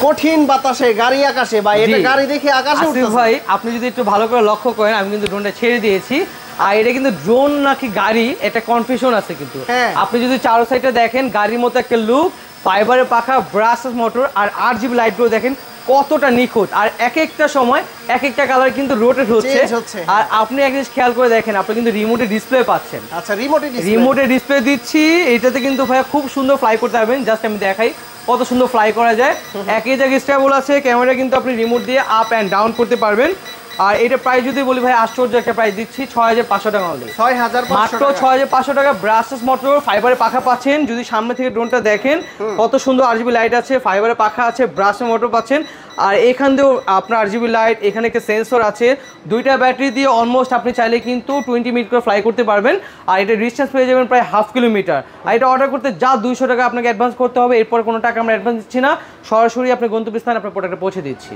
কঠিন বাতাসে গাড়ি আকাশে ভাই, এটা গাড়ি দেখে আকাশে উঠতেছে ভাই। আপনি যদি একটু ভালো করে লক্ষ্য করেন, আমি কিন্তু ড্রোনটা ছেড়ে দিয়েছি, আর এটা কিন্তু ড্রোন নাকি গাড়ি এটা কনফিউশন আছে কিন্তু। আপনি যদি চারো সাইডে দেখেন গাড়ির মতো একটা লুক, ফাইবারের পাখা, ব্রাসেস মোটর, আর 8GB লাইটগুলো দেখেন কতটা নিখুঁত, আর এক একটা সময় এক একটা কালার কিন্তু রোটেট হচ্ছে। আর আপনি এক জিনিস খেয়াল করে দেখেন, আপনি কিন্তু রিমোটে ডিসপ্লে পাচ্ছেন। আচ্ছা, রিমোটে ডিসপ্লে দিচ্ছি, এটাতে কিন্তু ভাইয়া খুব সুন্দর ফ্লাই করতে পারবেন। জাস্ট আমি দেখাই কত সুন্দর ফ্লাই করা যায়। একই জায়গায় স্টেবল আছে, ক্যামেরা কিন্তু আপনি রিমোট দিয়ে আপ অ্যান্ড ডাউন করতে পারবেন। আর এটা প্রাইস যদি বলি ভাই, আশ্চর্য একটা প্রাইস দিচ্ছি, 6500 টাকা অনলি, মাত্র 6500 টাকা। ব্রাসেস মোটর, ফাইবারের পাখা পাচ্ছেন। যদি সামনে থেকে ড্রোনটা দেখেন কত সুন্দর RGB লাইট আছে, ফাইবারের পাখা আছে, ব্রাসেস মোটর পাচ্ছেন। আর এখান দিয়েও আপনার RGB লাইট, এখানে একটা সেন্সর আছে, দুইটা ব্যাটারি দিয়ে অলমোস্ট আপনি চাইলে কিন্তু 20 মিনিট করে ফ্লাই করতে পারবেন। আর এটা ডিস্টেন্স পেয়ে যাবেন প্রায় 1/2 কিলোমিটার। আর এটা অর্ডার করতে যা 200 টাকা আপনাকে অ্যাডভান্স করতে হবে, এরপর কোনো টাকা আমরা অ্যাডভান্স দিচ্ছি না, সরাসরি আপনার গন্তব্যস্থানে আপনার প্রোডাক্টটা পৌঁছে দিচ্ছি।